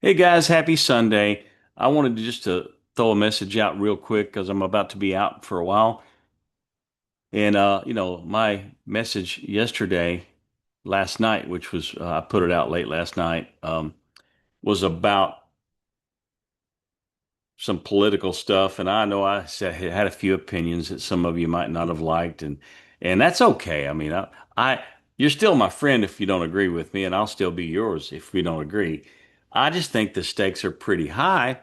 Hey guys, happy Sunday. I wanted to just to throw a message out real quick because I'm about to be out for a while. And my message yesterday, last night, which was I put it out late last night, was about some political stuff. And I know had a few opinions that some of you might not have liked, and that's okay. I mean, I you're still my friend if you don't agree with me, and I'll still be yours if we don't agree. I just think the stakes are pretty high.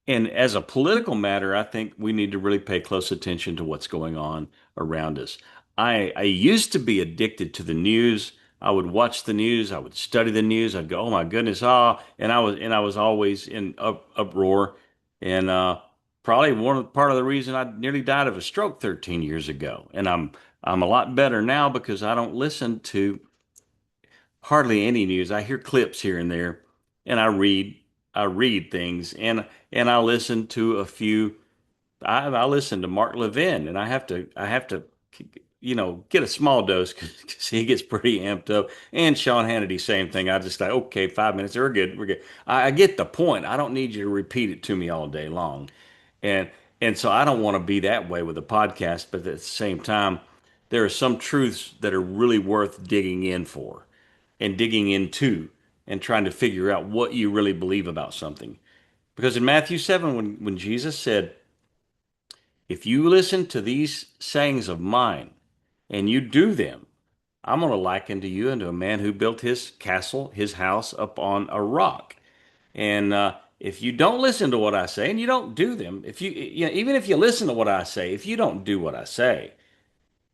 And as a political matter, I think we need to really pay close attention to what's going on around us. I used to be addicted to the news. I would watch the news. I would study the news. I'd go, "Oh my goodness, ah!" And I was always in uproar. And probably part of the reason I nearly died of a stroke 13 years ago. And I'm a lot better now because I don't listen to hardly any news. I hear clips here and there, and I read things, and I listen to a few. I listen to Mark Levin, and I have to get a small dose because he gets pretty amped up. And Sean Hannity, same thing. I just like, okay, 5 minutes, we're good, we're good. I get the point. I don't need you to repeat it to me all day long, and and so I don't want to be that way with a podcast. But at the same time, there are some truths that are really worth digging in for and digging into and trying to figure out what you really believe about something. Because in Matthew 7, when Jesus said, if you listen to these sayings of mine and you do them, I'm going to liken to you into a man who built his castle, his house upon a rock. And if you don't listen to what I say and you don't do them, if even if you listen to what I say, if you don't do what I say,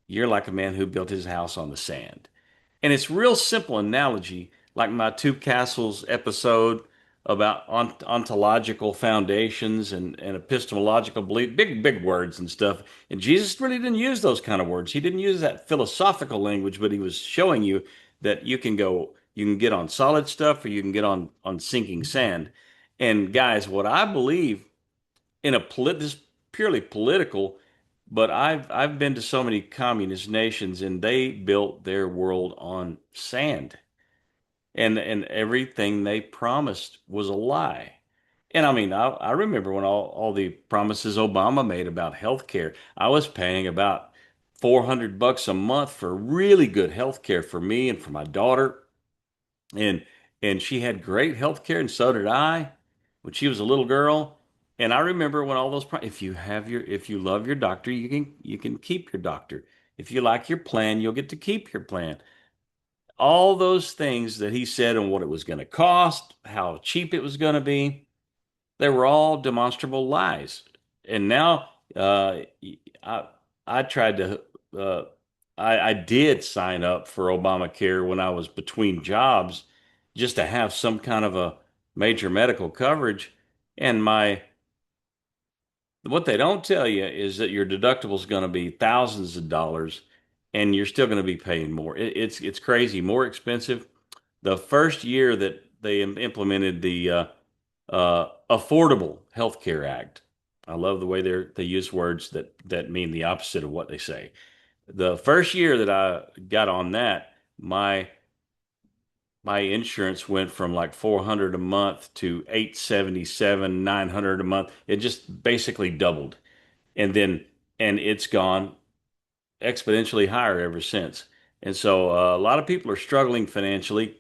you're like a man who built his house on the sand. And it's real simple analogy, like my Two Castles episode about ontological foundations and epistemological belief, big words and stuff. And Jesus really didn't use those kind of words. He didn't use that philosophical language, but he was showing you that you can get on solid stuff or you can get on sinking sand. And guys, what I believe in this purely political, but I've been to so many communist nations and they built their world on sand. And everything they promised was a lie. And I mean, I remember when all the promises Obama made about health care. I was paying about $400 a month for really good health care for me and for my daughter. And and she had great health care, and so did I when she was a little girl. And I remember when all those if you love your doctor, you can keep your doctor. If you like your plan, you'll get to keep your plan. All those things that he said and what it was going to cost, how cheap it was going to be, they were all demonstrable lies. And now I I tried to uh, I did sign up for Obamacare when I was between jobs just to have some kind of a major medical coverage. And my what they don't tell you is that your deductible is going to be thousands of dollars and you're still going to be paying more. It's crazy, more expensive. The first year that they implemented the Affordable Health Care Act. I love the way they use words that mean the opposite of what they say. The first year that I got on that, my insurance went from like 400 a month to 877, 900 a month. It just basically doubled. And then and it's gone exponentially higher ever since. And so a lot of people are struggling financially.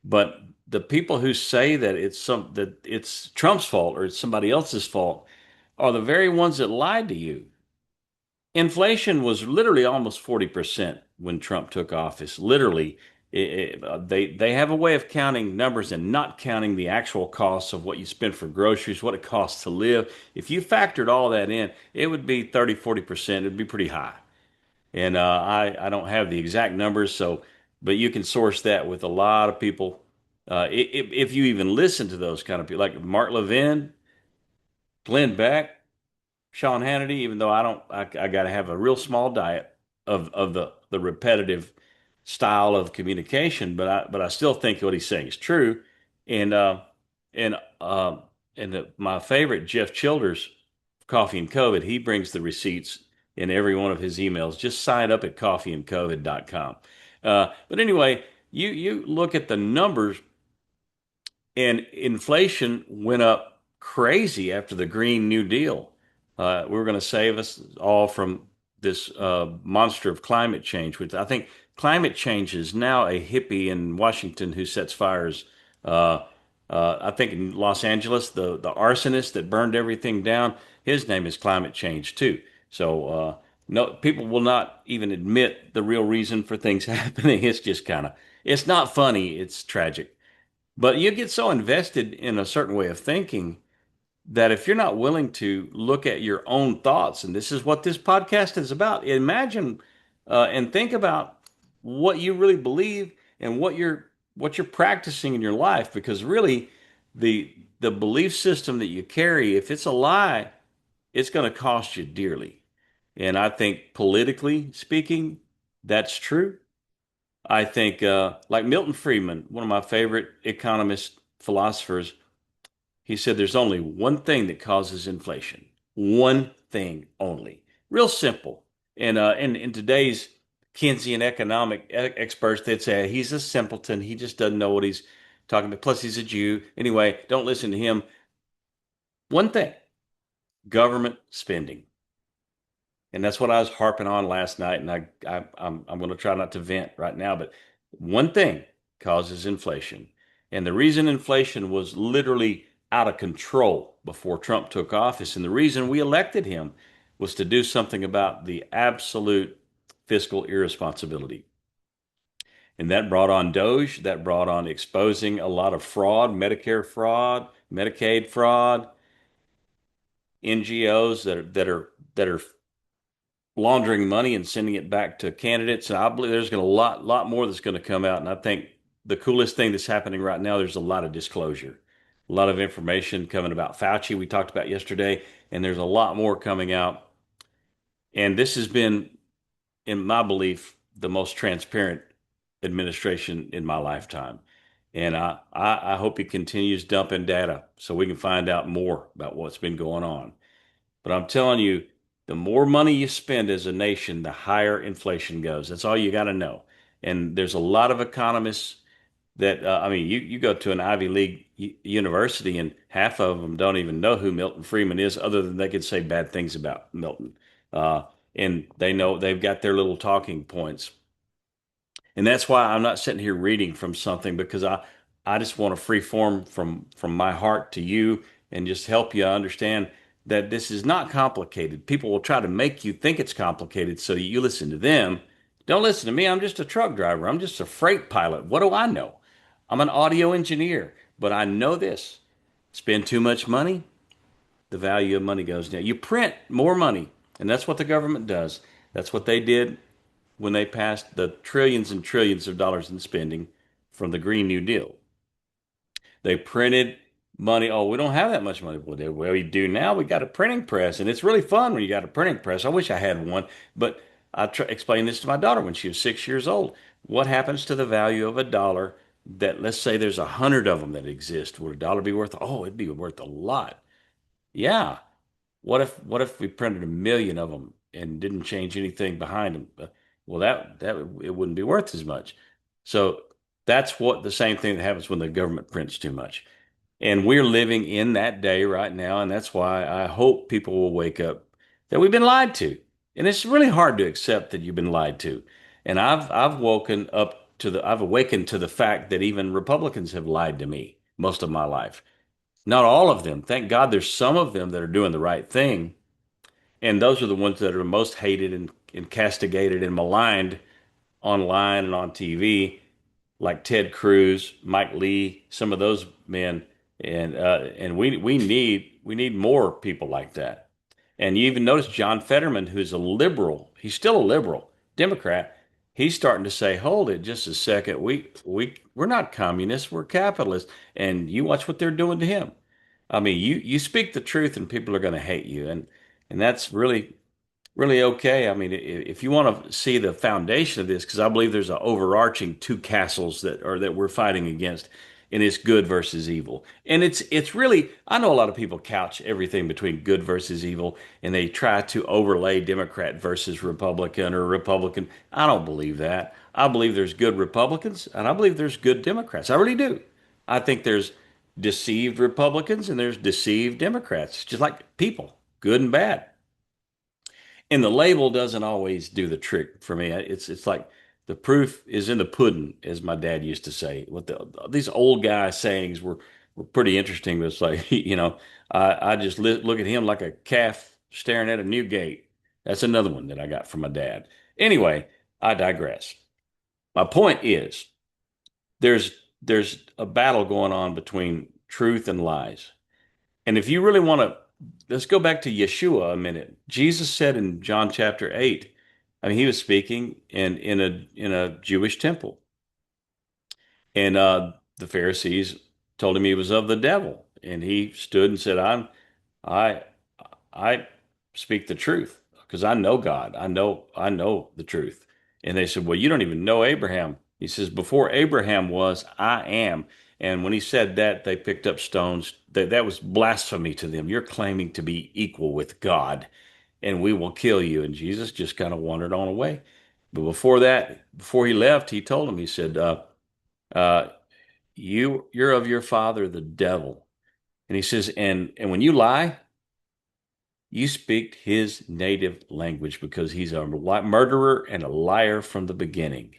But the people who say that it's Trump's fault or it's somebody else's fault are the very ones that lied to you. Inflation was literally almost 40% when Trump took office. Literally, they have a way of counting numbers and not counting the actual costs of what you spend for groceries, what it costs to live. If you factored all that in, it would be 30-40%. It'd be pretty high. And I don't have the exact numbers, so but you can source that with a lot of people. If you even listen to those kind of people, like Mark Levin, Glenn Beck, Sean Hannity, even though I got to have a real small diet of the repetitive style of communication, but I still think what he's saying is true. And and my favorite, Jeff Childers, Coffee and COVID, he brings the receipts in every one of his emails. Just sign up at coffeeandcovid.com. But anyway, you look at the numbers And inflation went up crazy after the Green New Deal. We were going to save us all from this monster of climate change, which I think climate change is now a hippie in Washington who sets fires. Uh, I think in Los Angeles, the arsonist that burned everything down, his name is climate change too. So no, people will not even admit the real reason for things happening. It's just kind of, it's not funny. It's tragic. But you get so invested in a certain way of thinking that if you're not willing to look at your own thoughts, and this is what this podcast is about, imagine and think about what you really believe and what you're practicing in your life, because really the belief system that you carry, if it's a lie, it's going to cost you dearly. And I think politically speaking, that's true. I think, like Milton Friedman, one of my favorite economist philosophers, he said there's only one thing that causes inflation. One thing only. Real simple. And in today's Keynesian economic experts, they'd say he's a simpleton. He just doesn't know what he's talking about. Plus, he's a Jew. Anyway, don't listen to him. One thing, government spending. And that's what I was harping on last night. And I'm going to try not to vent right now, but one thing causes inflation. And the reason inflation was literally out of control before Trump took office, and the reason we elected him was to do something about the absolute fiscal irresponsibility. And that brought on Doge, that brought on exposing a lot of fraud, Medicare fraud, Medicaid fraud, NGOs that are laundering money and sending it back to candidates. And I believe there's going to lot more that's going to come out. And I think the coolest thing that's happening right now, there's a lot of disclosure, a lot of information coming about Fauci we talked about yesterday, and there's a lot more coming out. And this has been, in my belief, the most transparent administration in my lifetime. And I hope he continues dumping data so we can find out more about what's been going on. But I'm telling you, the more money you spend as a nation, the higher inflation goes. That's all you got to know. And there's a lot of economists that, I mean, you go to an Ivy League university and half of them don't even know who Milton Friedman is, other than they could say bad things about Milton. Uh, and they know they've got their little talking points. And that's why I'm not sitting here reading from something, because I just want to free form from my heart to you and just help you understand that this is not complicated. People will try to make you think it's complicated so you listen to them. Don't listen to me. I'm just a truck driver. I'm just a freight pilot. What do I know? I'm an audio engineer, but I know this. Spend too much money, the value of money goes down. You print more money, and that's what the government does. That's what they did when they passed the trillions and trillions of dollars in spending from the Green New Deal. They printed money. Oh, we don't have that much money. Well, we do now. We got a printing press, and it's really fun when you got a printing press. I wish I had one, but explained this to my daughter when she was 6 years old. What happens to the value of a dollar? That, let's say there's 100 of them that exist. Would a dollar be worth? Oh, it'd be worth a lot. Yeah. What if we printed 1 million of them and didn't change anything behind them? Well, that it wouldn't be worth as much. So that's what the same thing that happens when the government prints too much. And we're living in that day right now, and that's why I hope people will wake up that we've been lied to. And it's really hard to accept that you've been lied to. And I've awakened to the fact that even Republicans have lied to me most of my life. Not all of them. Thank God there's some of them that are doing the right thing. And those are the ones that are most hated and castigated and maligned online and on TV, like Ted Cruz, Mike Lee, some of those men. And we need more people like that. And you even notice John Fetterman, who's a liberal, he's still a liberal Democrat. He's starting to say, "Hold it, just a second. We're not communists. We're capitalists." And you watch what they're doing to him. I mean, you speak the truth, and people are going to hate you, and that's really okay. I mean, if you want to see the foundation of this, because I believe there's an overarching two castles that we're fighting against, and it's good versus evil. And it's really, I know a lot of people couch everything between good versus evil, and they try to overlay Democrat versus Republican or Republican. I don't believe that. I believe there's good Republicans, and I believe there's good Democrats. I really do. I think there's deceived Republicans and there's deceived Democrats, just like people, good and bad. And the label doesn't always do the trick for me. It's like the proof is in the pudding, as my dad used to say. These old guy sayings were pretty interesting. But it's like, I just look at him like a calf staring at a new gate. That's another one that I got from my dad. Anyway, I digress. My point is there's there's a battle going on between truth and lies. And if you really want to, let's go back to Yeshua a minute. Jesus said in John chapter 8, I mean, he was speaking in a Jewish temple. And the Pharisees told him he was of the devil. And he stood and said, I I speak the truth because I know God. I know the truth. And they said, well, you don't even know Abraham. He says, before Abraham was, I am. And when he said that, they picked up stones. That was blasphemy to them. You're claiming to be equal with God, and we will kill you. And Jesus just kind of wandered on away. But before that, before he left, he told him, he said, uh, you're of your father, the devil. And he says, and when you lie, you speak his native language because he's a murderer and a liar from the beginning.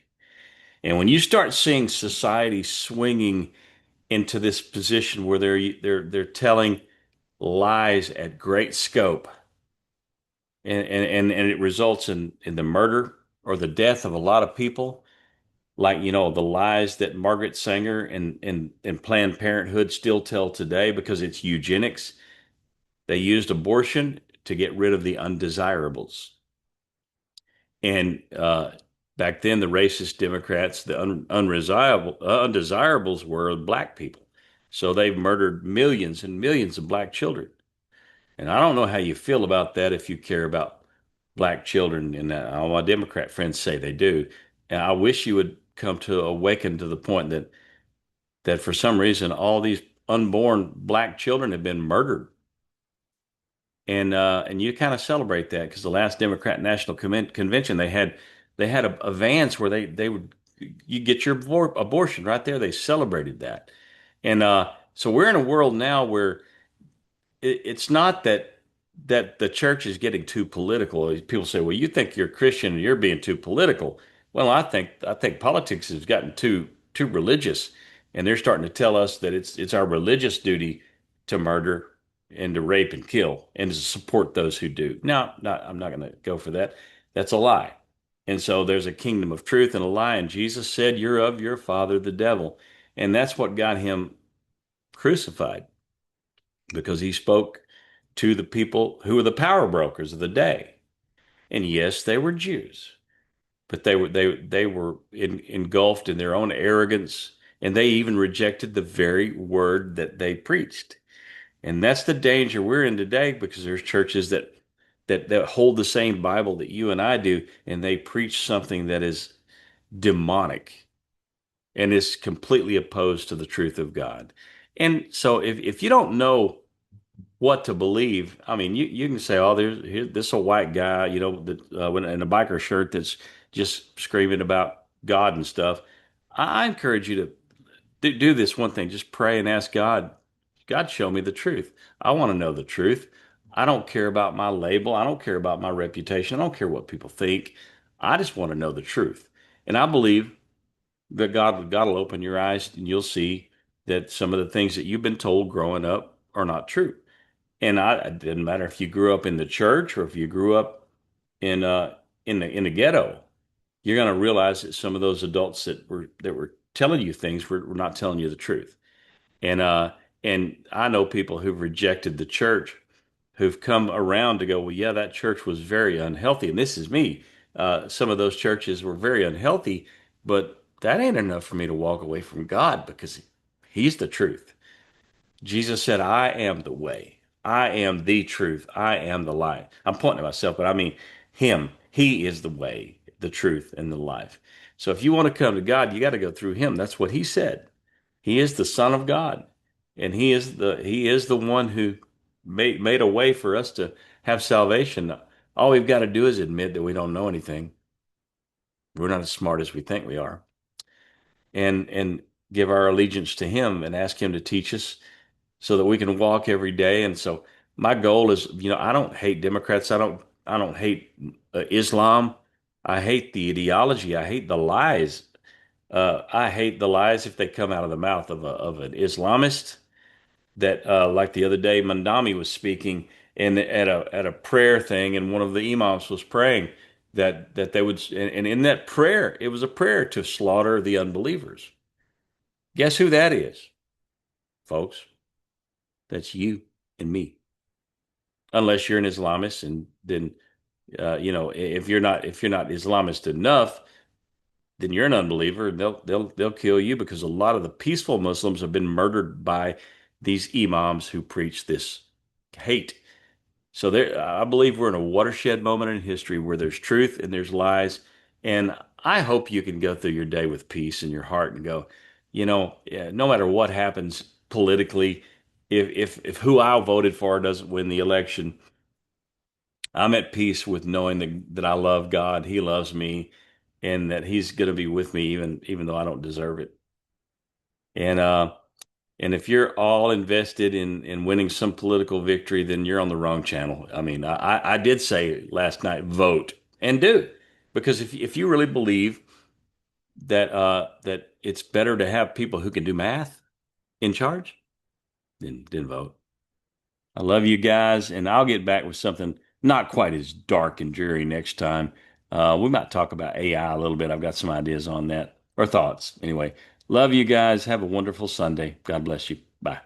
And when you start seeing society swinging into this position where they're telling lies at great scope, and it results in the murder or the death of a lot of people, like the lies that Margaret Sanger and Planned Parenthood still tell today because it's eugenics. They used abortion to get rid of the undesirables. And back then, the racist Democrats, the undesirables were black people. So they've murdered millions and millions of black children. And I don't know how you feel about that if you care about black children. And all my Democrat friends say they do. And I wish you would come to awaken to the point that for some reason all these unborn black children have been murdered. And you kind of celebrate that because the last Democrat National Convention they had a Vance where they would you get your abortion right there. They celebrated that, and so we're in a world now where it's not that the church is getting too political. People say, "Well, you think you're Christian and you're being too political." Well, I think politics has gotten too religious, and they're starting to tell us that it's our religious duty to murder and to rape and kill and to support those who do. Now, I'm not going to go for that. That's a lie. And so there's a kingdom of truth and a lie. And Jesus said, "You're of your father, the devil," and that's what got him crucified because he spoke to the people who were the power brokers of the day. And yes, they were Jews, but they were engulfed in their own arrogance, and they even rejected the very word that they preached. And that's the danger we're in today because there's churches that hold the same Bible that you and I do, and they preach something that is demonic and is completely opposed to the truth of God. And so if you don't know what to believe. I mean, you can say, "Oh, this a white guy, that in a biker shirt that's just screaming about God and stuff." I encourage you to do this one thing: just pray and ask God. God, show me the truth. I want to know the truth. I don't care about my label. I don't care about my reputation. I don't care what people think. I just want to know the truth. And I believe that God will open your eyes and you'll see that some of the things that you've been told growing up are not true. And it didn't matter if you grew up in the church or if you grew up in the ghetto, you're going to realize that some of those adults that were telling you things were not telling you the truth. And and I know people who've rejected the church who've come around to go, well, yeah, that church was very unhealthy. And this is me. Some of those churches were very unhealthy, but that ain't enough for me to walk away from God because He's the truth. Jesus said, I am the way. I am the truth. I am the life. I'm pointing at myself, but I mean him. He is the way, the truth, and the life. So if you want to come to God, you got to go through him. That's what he said. He is the Son of God, and he is the one who made a way for us to have salvation. All we've got to do is admit that we don't know anything. We're not as smart as we think we are. And give our allegiance to Him and ask Him to teach us so that we can walk every day. And so my goal is, I don't hate Democrats. I don't hate Islam. I hate the ideology. I hate the lies. I hate the lies if they come out of the mouth of an Islamist that like the other day Mandami was speaking and at a prayer thing, and one of the imams was praying that they would, and in that prayer it was a prayer to slaughter the unbelievers. Guess who that is, folks? That's you and me. Unless you're an Islamist, and then if you're not Islamist enough, then you're an unbeliever, and they'll kill you, because a lot of the peaceful Muslims have been murdered by these imams who preach this hate. So I believe we're in a watershed moment in history where there's truth and there's lies. And I hope you can go through your day with peace in your heart and go, yeah, no matter what happens politically, if who I voted for doesn't win the election, I'm at peace with knowing that I love God, He loves me, and that He's going to be with me even though I don't deserve it. And and if you're all invested in winning some political victory, then you're on the wrong channel. I mean, I did say last night, vote and do, because if you really believe that it's better to have people who can do math in charge, then vote. I love you guys, and I'll get back with something not quite as dark and dreary next time. We might talk about AI a little bit. I've got some ideas on that, or thoughts. Anyway, love you guys. Have a wonderful Sunday. God bless you. Bye.